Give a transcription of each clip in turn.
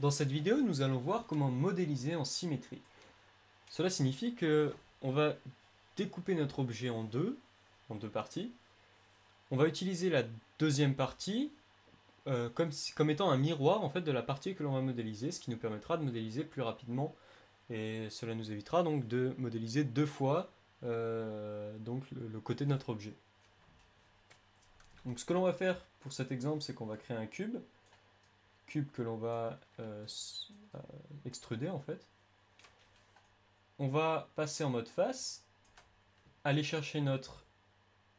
Dans cette vidéo, nous allons voir comment modéliser en symétrie. Cela signifie que on va découper notre objet en deux parties. On va utiliser la deuxième partie comme étant un miroir en fait de la partie que l'on va modéliser, ce qui nous permettra de modéliser plus rapidement et cela nous évitera donc de modéliser deux fois donc le côté de notre objet. Donc ce que l'on va faire pour cet exemple, c'est qu'on va créer un cube que l'on va extruder en fait. On va passer en mode face, aller chercher notre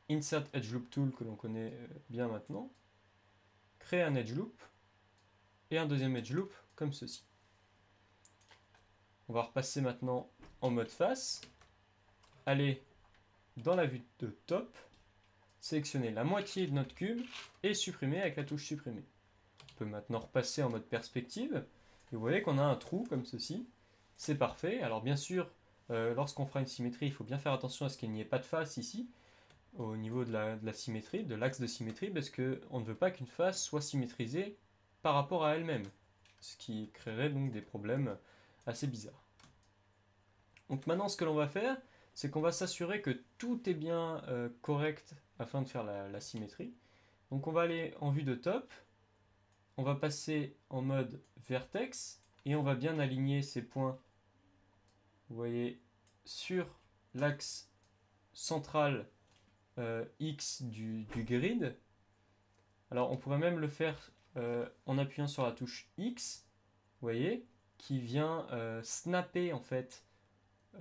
Insert Edge Loop Tool que l'on connaît bien maintenant, créer un Edge Loop et un deuxième Edge Loop comme ceci. On va repasser maintenant en mode face, aller dans la vue de top, sélectionner la moitié de notre cube et supprimer avec la touche supprimer. On peut maintenant repasser en mode perspective et vous voyez qu'on a un trou comme ceci. C'est parfait. Alors bien sûr, lorsqu'on fera une symétrie, il faut bien faire attention à ce qu'il n'y ait pas de face ici, au niveau de la symétrie, de l'axe de symétrie, parce qu'on ne veut pas qu'une face soit symétrisée par rapport à elle-même, ce qui créerait donc des problèmes assez bizarres. Donc maintenant, ce que l'on va faire, c'est qu'on va s'assurer que tout est bien correct afin de faire la symétrie. Donc on va aller en vue de top, on va passer en mode vertex, et on va bien aligner ces points, vous voyez, sur l'axe central X du grid. Alors on pourrait même le faire en appuyant sur la touche X, vous voyez, qui vient snapper en fait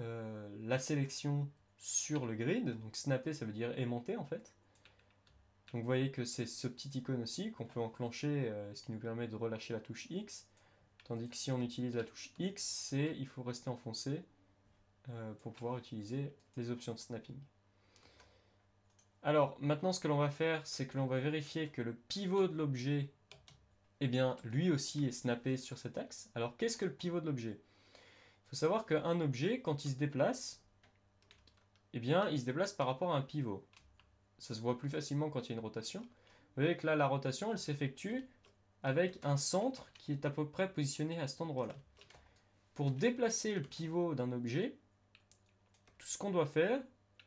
la sélection sur le grid. Donc snapper, ça veut dire aimanter en fait. Donc vous voyez que c'est ce petit icône aussi qu'on peut enclencher, ce qui nous permet de relâcher la touche X. Tandis que si on utilise la touche X, il faut rester enfoncé pour pouvoir utiliser les options de snapping. Alors maintenant ce que l'on va faire, c'est que l'on va vérifier que le pivot de l'objet, eh bien lui aussi est snappé sur cet axe. Alors qu'est-ce que le pivot de l'objet? Il faut savoir qu'un objet, quand il se déplace, eh bien il se déplace par rapport à un pivot. Ça se voit plus facilement quand il y a une rotation. Vous voyez que là la rotation elle s'effectue avec un centre qui est à peu près positionné à cet endroit-là. Pour déplacer le pivot d'un objet, tout ce qu'on doit faire,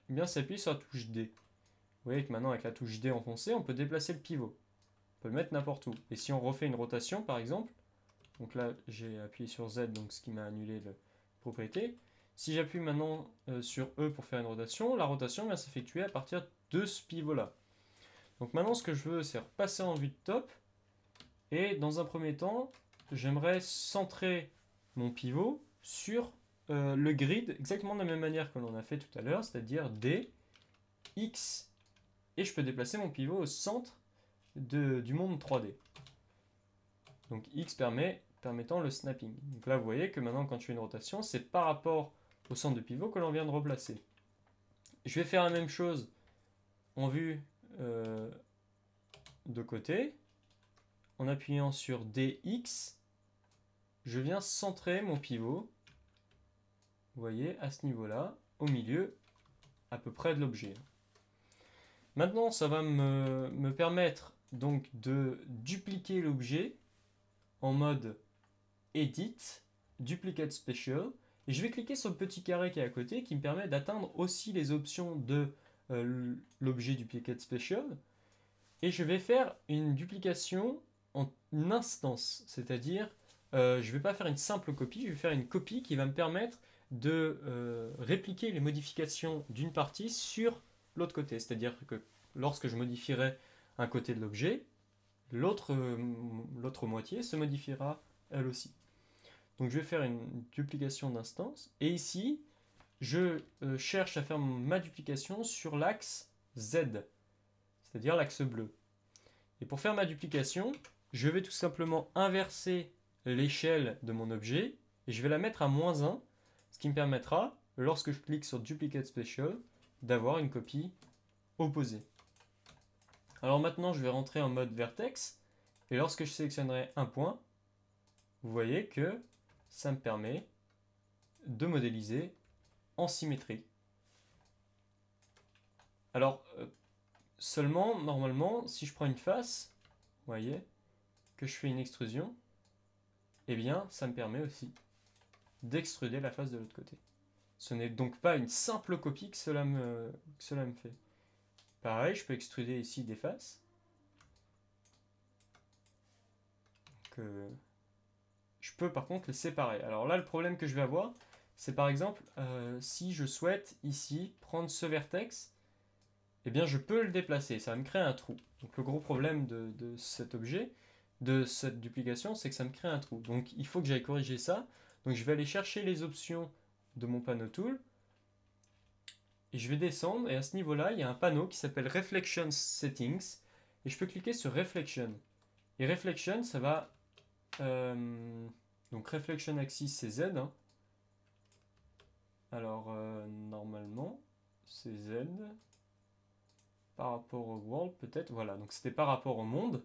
eh bien, c'est appuyer sur la touche D. Vous voyez que maintenant, avec la touche D enfoncée, on peut déplacer le pivot. On peut le mettre n'importe où. Et si on refait une rotation, par exemple, donc là, j'ai appuyé sur Z, donc ce qui m'a annulé la propriété. Si j'appuie maintenant sur E pour faire une rotation, la rotation vient s'effectuer à partir de ce pivot-là. Donc maintenant, ce que je veux, c'est repasser en vue de top. Et dans un premier temps, j'aimerais centrer mon pivot sur le grid exactement de la même manière que l'on a fait tout à l'heure, c'est-à-dire D, X, et je peux déplacer mon pivot au centre du monde 3D. Donc X permettant le snapping. Donc là, vous voyez que maintenant, quand je fais une rotation, c'est par rapport au centre de pivot que l'on vient de replacer. Je vais faire la même chose en vue de côté. En appuyant sur DX, je viens centrer mon pivot, vous voyez, à ce niveau-là, au milieu, à peu près de l'objet. Maintenant, ça va me permettre donc de dupliquer l'objet en mode Edit, Duplicate Special, et je vais cliquer sur le petit carré qui est à côté qui me permet d'atteindre aussi les options de l'objet Duplicate Special, et je vais faire une duplication en instance, c'est-à-dire je ne vais pas faire une simple copie, je vais faire une copie qui va me permettre de répliquer les modifications d'une partie sur l'autre côté. C'est-à-dire que lorsque je modifierai un côté de l'objet, l'autre moitié se modifiera elle aussi. Donc je vais faire une duplication d'instance, et ici, je cherche à faire ma duplication sur l'axe Z, c'est-à-dire l'axe bleu. Et pour faire ma duplication, je vais tout simplement inverser l'échelle de mon objet et je vais la mettre à -1, ce qui me permettra, lorsque je clique sur Duplicate Special, d'avoir une copie opposée. Alors maintenant, je vais rentrer en mode vertex et lorsque je sélectionnerai un point, vous voyez que ça me permet de modéliser en symétrie. Alors, seulement, normalement, si je prends une face, vous voyez, que je fais une extrusion, eh bien, ça me permet aussi d'extruder la face de l'autre côté. Ce n'est donc pas une simple copie que cela me fait. Pareil, je peux extruder ici des faces. Donc, je peux par contre les séparer. Alors là, le problème que je vais avoir, c'est par exemple, si je souhaite ici prendre ce vertex, eh bien je peux le déplacer, ça va me créer un trou. Donc le gros problème de cet objet, de cette duplication, c'est que ça me crée un trou. Donc il faut que j'aille corriger ça. Donc je vais aller chercher les options de mon panneau tool, et je vais descendre, et à ce niveau-là, il y a un panneau qui s'appelle Reflection Settings, et je peux cliquer sur Reflection. Et Reflection, ça va... donc Reflection Axis, c'est Z. Hein. Alors, normalement, c'est Z. Par rapport au world, peut-être. Voilà, donc c'était par rapport au monde.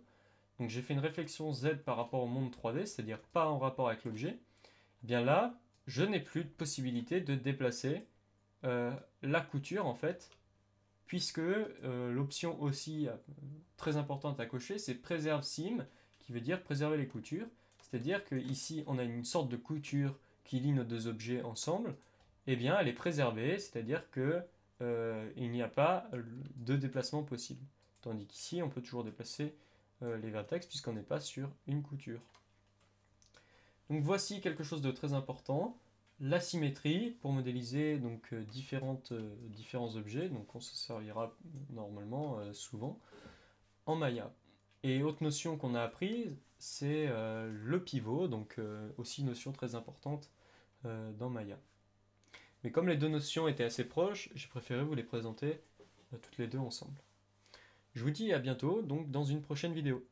Donc j'ai fait une réflexion Z par rapport au monde 3D, c'est-à-dire pas en rapport avec l'objet. Eh bien là, je n'ai plus de possibilité de déplacer la couture, en fait, puisque l'option aussi très importante à cocher, c'est Preserve Seam, qui veut dire préserver les coutures. C'est-à-dire qu'ici, on a une sorte de couture qui lie nos deux objets ensemble. Eh bien, elle est préservée, c'est-à-dire que il n'y a pas de déplacement possible. Tandis qu'ici, on peut toujours déplacer les vertex puisqu'on n'est pas sur une couture. Donc voici quelque chose de très important. La symétrie pour modéliser donc différents objets, donc on se servira normalement souvent en Maya. Et autre notion qu'on a apprise, c'est le pivot, donc aussi notion très importante dans Maya. Mais comme les deux notions étaient assez proches, j'ai préféré vous les présenter toutes les deux ensemble. Je vous dis à bientôt donc dans une prochaine vidéo.